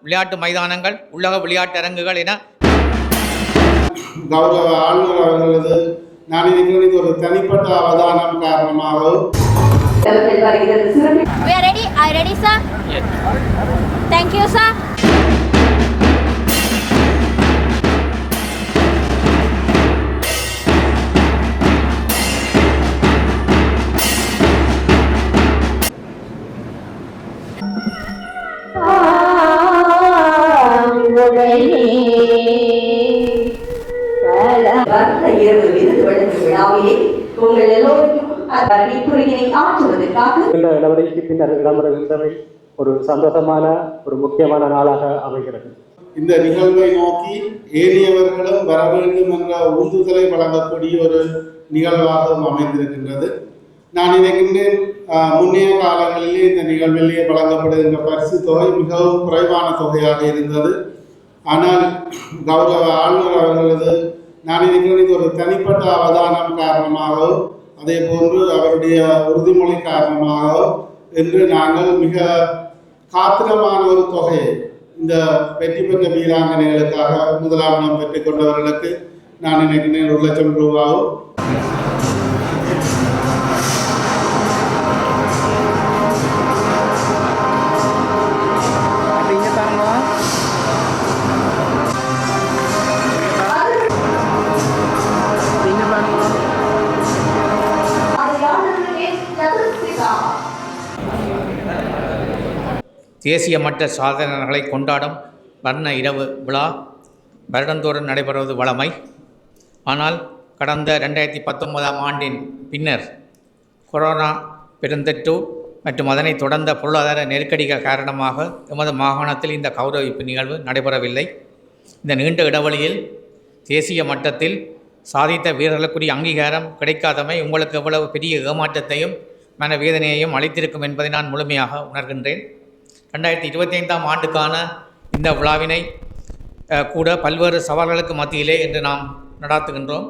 விளையாட்டு மைதானங்கள், உள்ளக விளையாட்டரங்குகள் என கௌரவ ஆளுநர் அவர்களது நான் நினைக்கிறேன் இது ஒரு தனிப்பட்ட அவதானம் காரணமாக. We are ready. Are you ready, sir? Yes. Thank you, sir. நடவடிக்கை பின்னர் இடம்பெறுகின்றவை ஒரு சந்தோஷமான ஒரு முக்கியமான நாளாக அமைகிறது. இந்த நிகழ்வை நோக்கி ஏறியவர்களும் வர வேண்டும் என்ற உந்துதலை வழங்கக்கூடிய ஒரு நிகழ்வாகவும் அமைந்திருக்கின்றது. நான் நினைக்கின்றேன் முன்னைய காலங்களிலே இந்த நிகழ்விலேயே வழங்கப்படுகின்ற பரிசு தொகை மிகவும் குறைவான தொகையாக இருந்தது. ஆனால் கௌரவ ஆளுநர் அவர்களது நான் நினைக்கிறேன் இது ஒரு தனிப்பட்ட அவதானம் காரணமாகவும் அதே போன்று அவருடைய உறுதிமொழி காரணமாகவும் என்று நாங்கள் மிக காத்திரமான ஒரு தொகையை இந்த வெற்றி பெற்ற வீராங்கனைகளுக்காக முதலாம் இடம் பெற்றுக் கொண்டவர்களுக்கு நான் நினைக்கிறேன் 1 லட்சம் ரூபாயும் தேசிய மட்ட சாதனைகளை கொண்டாடும் வர்ண இரவு விழா வருடந்தோறும் நடைபெறுவது வழமை. ஆனால் கடந்த 2019ஆம் ஆண்டின் பின்னர் கொரோனா பெருந்தொற்று மற்றும் அதனை தொடர்ந்த பொருளாதார நெருக்கடிகள் காரணமாக எமது மாகாணத்தில் இந்த கௌரவிப்பு நிகழ்வு நடைபெறவில்லை. இந்த நீண்ட இடைவெளியில் தேசிய மட்டத்தில் சாதித்த வீரர்களுக்குரிய அங்கீகாரம் கிடைக்காதமை உங்களுக்கு எவ்வளவு பெரிய ஏமாற்றத்தையும் மனவேதனையையும் அளித்திருக்கும் என்பதை நான் முழுமையாக உணர்கின்றேன். 2025ஆம் ஆண்டுக்கான இந்த விழாவினை கூட பல்வேறு சவால்களுக்கு மத்தியிலே இன்று நாம் நடாத்துகின்றோம்.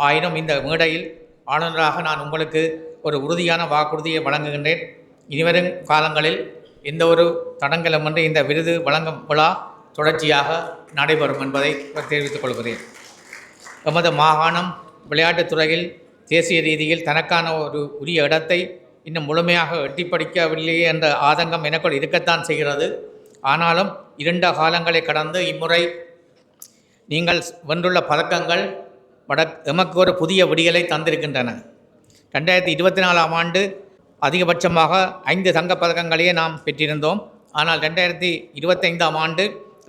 ஆயினும் இந்த மேடையில் ஆளுநராக நான் உங்களுக்கு ஒரு உறுதியான வாக்குறுதியை வழங்குகின்றேன். இனிவரும் காலங்களில் எந்த ஒரு தடங்கலுமின்றி இந்த விருது வழங்கும் விழா தொடர்ச்சியாக நடைபெறும் என்பதை தெரிவித்துக் கொள்கிறேன். எமது மாகாணம் விளையாட்டுத் துறையில் தேசிய ரீதியில் தனக்கான ஒரு உரிய இடத்தை இன்னும் முழுமையாக எட்டிப்படிக்கவில்லையே என்ற ஆதங்கம் எனக்குள் இருக்கத்தான் செய்கிறது. ஆனாலும் 2 காலங்களை கடந்து இம்முறை நீங்கள் வென்றுள்ள பதக்கங்கள் எமக்கு ஒரு புதிய விடியலை தந்திருக்கின்றன. 2024ஆம் ஆண்டு அதிகபட்சமாக 5 தங்கப்பதக்கங்களையே நாம் பெற்றிருந்தோம். ஆனால் 2025ஆம் ஆண்டு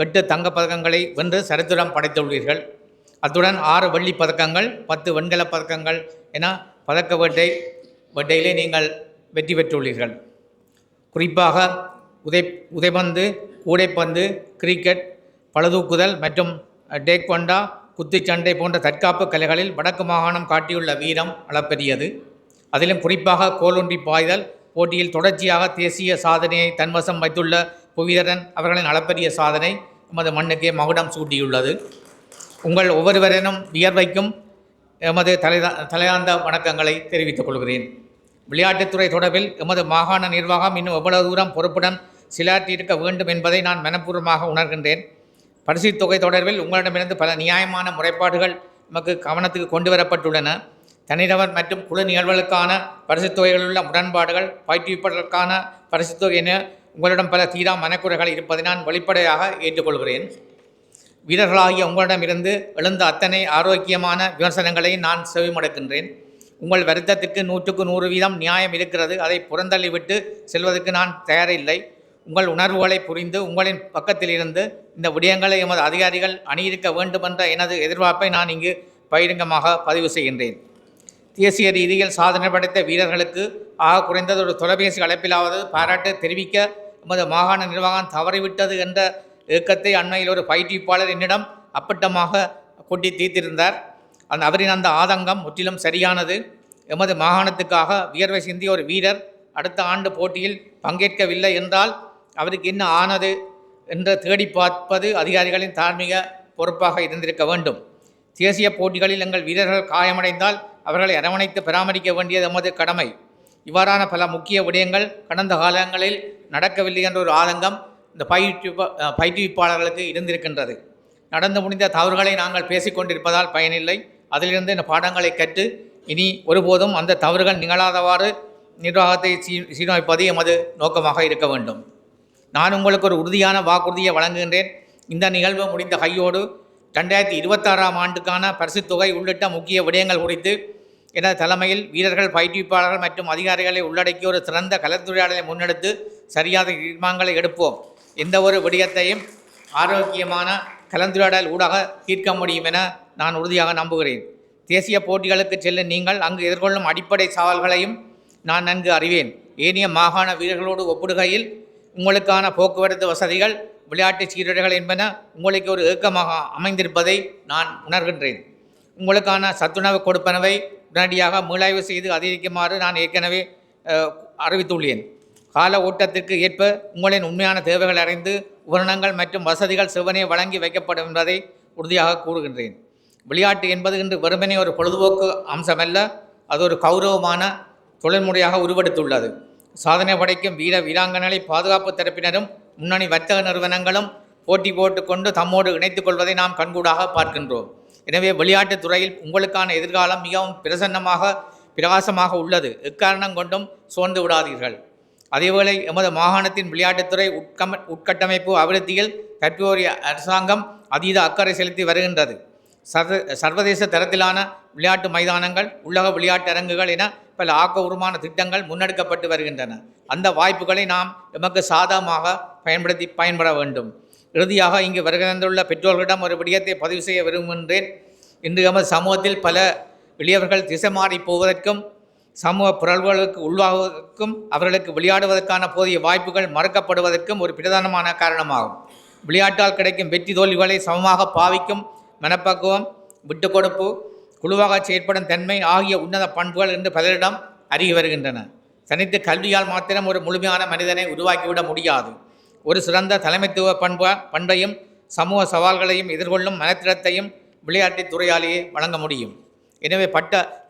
8 தங்கப்பதக்கங்களை வென்று சரித்திரம் படைத்துள்ளீர்கள். அத்துடன் 6 வெள்ளிப் பதக்கங்கள் 10 வெண்கலப் பதக்கங்கள் என பதக்க வேட்டையிலே நீங்கள் வெற்றி பெற்றுள்ளீர்கள். குறிப்பாக உதைபந்து, கூடைப்பந்து, கிரிக்கெட், பளுதூக்குதல் மற்றும் டேக்வண்டா, குத்துச்சண்டை போன்ற தற்காப்பு கலைகளில் வடக்கு மாகாணம் காட்டியுள்ள வீரம் அளப்பெரியது. அதிலும் குறிப்பாக கோலொன்றி பாய்தல் போட்டியில் தொடர்ச்சியாக தேசிய சாதனையை தன்வசம் வைத்துள்ள புவிதரன் அவர்களின் அளப்பரிய சாதனை எமது மண்ணுக்கே மகுடம் சூட்டியுள்ளது. உங்கள் ஒவ்வொருவரனும் வியர்வைக்கும் எமது தலையார்ந்த வணக்கங்களை தெரிவித்துக் கொள்கிறேன். விளையாட்டுத்துறை தொடர்பில் எமது மாகாண நிர்வாகம் இன்னும் எவ்வளவு தூரம் பொறுப்புடன் சிலாற்றியிருக்க வேண்டும் என்பதை நான் மனப்பூர்வமாக உணர்கின்றேன். பரிசுத் தொகை தொடர்பில் உங்களிடமிருந்து பல நியாயமான முறைப்பாடுகள் நமக்கு கவனத்துக்கு கொண்டு வரப்பட்டுள்ளன. தனிநபர் மற்றும் குழு நிகழ்வுகளுக்கான பரிசுத் தொகைகளிலுள்ள முரண்பாடுகள், பயிற்றுவிப்பதற்கான பரிசுத் தொகை என உங்களிடம் பல தீரா மனக்குறைகள் இருப்பதை நான் வெளிப்படையாக ஏற்றுக்கொள்கிறேன். வீரர்களாகிய உங்களிடமிருந்து எழுந்த அத்தனை ஆரோக்கியமான விமர்சனங்களை நான் செவிமடுக்கின்றேன். உங்கள் வருத்தத்திற்கு 100க்கு 100% நியாயம் இருக்கிறது. அதை புறந்தள்ளிவிட்டு செல்வதற்கு நான் தயாரில்லை. உங்கள் உணர்வுகளை புரிந்து உங்களின் பக்கத்தில் இருந்து இந்த விடயங்களை எமது அதிகாரிகள் அணியிருக்க வேண்டுமென்ற எனது எதிர்பார்ப்பை நான் இங்கு பகிரங்கமாக பதிவு செய்கின்றேன். தேசிய ரீதியில் சாதனை படைத்த வீரர்களுக்கு ஆக குறைந்தது ஒரு தொலைபேசி அழைப்பிலாவது பாராட்டு தெரிவிக்க எமது மாகாண நிர்வாகம் தவறிவிட்டது என்ற ஏக்கத்தை அண்மையில் ஒரு பயிற்றுவிப்பாளர் என்னிடம் அப்பட்டமாக கொட்டி தீர்த்திருந்தார். அவரின் அந்த ஆதங்கம் முற்றிலும் சரியானது. எமது மாகாணத்துக்காக வியர்வை சிந்திய ஒரு வீரர் அடுத்த ஆண்டு போட்டியில் பங்கேற்கவில்லை என்றால் அவருக்கு என்ன ஆனது என்று தேடி பார்ப்பது அதிகாரிகளின் தார்மீக பொறுப்பாக இருந்திருக்க வேண்டும். தேசிய போட்டிகளில் எங்கள் வீரர்கள் காயமடைந்தால் அவர்களை அரவணைத்து பராமரிக்க வேண்டியது எமது கடமை. இவ்வாறான பல முக்கிய விடயங்கள் கடந்த காலங்களில் நடக்கவில்லை என்ற ஒரு ஆதங்கம் இந்த பயிற்றுவிப்பாளர்களுக்கு இருந்திருக்கின்றது. நடந்து முடிந்த தவறுகளை நாங்கள் பேசிக்கொண்டிருப்பதால் பயனில்லை. அதிலிருந்து இந்த பாடங்களை கற்று இனி ஒருபோதும் அந்த தவறுகள் நிகழாதவாறு நிர்வாகத்தை சீரமைப்பது எமது நோக்கமாக இருக்க வேண்டும். நான் உங்களுக்கு ஒரு உறுதியான வாக்குறுதியை வழங்குகின்றேன். இந்த நிகழ்வு முடிந்த கையோடு 2026ஆம் ஆண்டுக்கான பரிசுத் தொகை உள்ளிட்ட முக்கிய விடயங்கள் குறித்து எனது தலைமையில் வீரர்கள், பயிற்றுவிப்பாளர்கள் மற்றும் அதிகாரிகளை உள்ளடக்கிய ஒரு சிறந்த கலந்துரையாடலை முன்னெடுத்து சரியான தீர்மானங்களை எடுப்போம். எந்த ஒரு விடயத்தையும் ஆரோக்கியமான கலந்துரையாடல் ஊடாக தீர்க்க முடியும் என நான் உறுதியாக நம்புகிறேன். தேசிய போட்டிகளுக்கு செல்லும் நீங்கள் அங்கு எதிர்கொள்ளும் அடிப்படை சவால்களையும் நான் நன்கு அறிவேன். ஏனைய மாகாண வீரர்களோடு ஒப்பிடுகையில் உங்களுக்கான போக்குவரத்து வசதிகள், விளையாட்டு சீருடைகள் என்பன உங்களுக்கு ஒரு ஏக்கமாக அமைந்திருப்பதை நான் உணர்கின்றேன். உங்களுக்கான சத்துணவு கொடுப்பனவை உடனடியாக மீளாய்வு செய்து அதிகரிக்குமாறு நான் ஏற்கனவே அறிவித்துள்ளேன். கால ஓட்டத்திற்கு ஏற்ப உங்களின் உண்மையான தேவைகள் அறிந்து உபகரணங்கள் மற்றும் வசதிகள் செவ்வனே வழங்கி வைக்கப்படும் என்பதை உறுதியாக கூறுகின்றேன். விளையாட்டு என்பது இன்று வெறுமனே ஒரு பொழுதுபோக்கு அம்சமல்ல, அது ஒரு கௌரவமான தொழில்முறையாக உருவெடுத்துள்ளது. சாதனை படைக்கும் வீராங்கனைகளை பாதுகாப்பு தரப்பினரும் முன்னணி வர்த்தக நிறுவனங்களும் போட்டி போட்டுக்கொண்டு தம்மோடு இணைத்துக் கொள்வதை நாம் கண்கூடாக பார்க்கின்றோம். எனவே விளையாட்டுத் துறையில் உங்களுக்கான எதிர்காலம் மிகவும் பிரகாசமாக உள்ளது. எக்காரணம் கொண்டும் சோர்ந்து விடாதீர்கள். அதேவேளை எமது மாகாணத்தின் விளையாட்டுத்துறை உட்கட்டமைப்பு அபிவிருத்தியில் தற்போதைய அரசாங்கம் அதீத அக்கறை செலுத்தி வருகின்றது. சர்வதேச தரத்திலான விளையாட்டு மைதானங்கள், உலக விளையாட்டு அரங்குகள் என பல ஆக்கபூர்வமான திட்டங்கள் முன்னெடுக்கப்பட்டு வருகின்றன. அந்த வாய்ப்புகளை நாம் எமக்கு சாதகமாக பயன்பட வேண்டும். இறுதியாக இங்கு வருகின்ற பெற்றோர்களிடம் ஒரு விடயத்தை பதிவு செய்ய விரும்புகின்றேன். இன்று எமது சமூகத்தில் பல இளையவர்கள் திசை மாறி போவதற்கும் சமூக பிறழ்வுகளுக்கு உள்வாகுவதற்கும் அவர்களுக்கு விளையாடுவதற்கான போதிய வாய்ப்புகள் மறுக்கப்படுவதற்கும் ஒரு பிரதானமான காரணமாகும். விளையாட்டால் கிடைக்கும் வெற்றி தோல்விகளை சமமாக பாவிக்கும் மனப்பக்குவம், விட்டுக் கொடுப்பு, குழுவாக செயற்படும் தன்மை ஆகிய உன்னத பண்புகள் என்று பலரிடம் அறிய வருகின்றன. தனித்து கல்வியால் மாத்திரம் ஒரு முழுமையான மனிதனை உருவாக்கிவிட முடியாது. ஒரு சிறந்த தலைமைத்துவ பண்பையும் சமூக சவால்களையும் எதிர்கொள்ளும் மனத்திடத்தையும் விளையாட்டுத் துறையாலேயே வழங்க முடியும். எனவே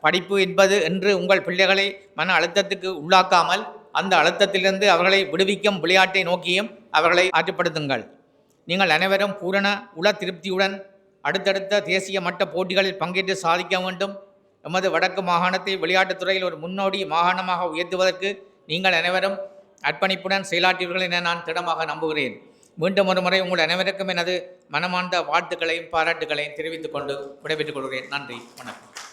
படிப்பு என்பது என்று உங்கள் பிள்ளைகளை மன அழுத்தத்துக்கு உள்ளாக்காமல் அந்த அழுத்தத்திலிருந்து அவர்களை விடுவிக்கும் விளையாட்டை நோக்கியும் அவர்களை ஆற்றுப்படுத்துங்கள். நீங்கள் அனைவரும் பூரண உள திருப்தியுடன் அடுத்தடுத்த தேசிய மட்ட போட்டிகளில் பங்கேற்று சாதிக்க வேண்டும். எமது வடக்கு மாகாணத்தை விளையாட்டுத் துறையில் ஒரு முன்னோடி மாகாணமாக உயர்த்துவதற்கு நீங்கள் அனைவரும் அர்ப்பணிப்புடன் செயலாற்றுவீர்கள் என நான் திடமாக நம்புகிறேன். மீண்டும் ஒரு முறை உங்கள் அனைவருக்கும் எனது மனமார்ந்த வாழ்த்துக்களையும் பாராட்டுகளையும் தெரிவித்துக் கொண்டு விடைபெற்றுக் கொள்கிறேன். நன்றி, வணக்கம்.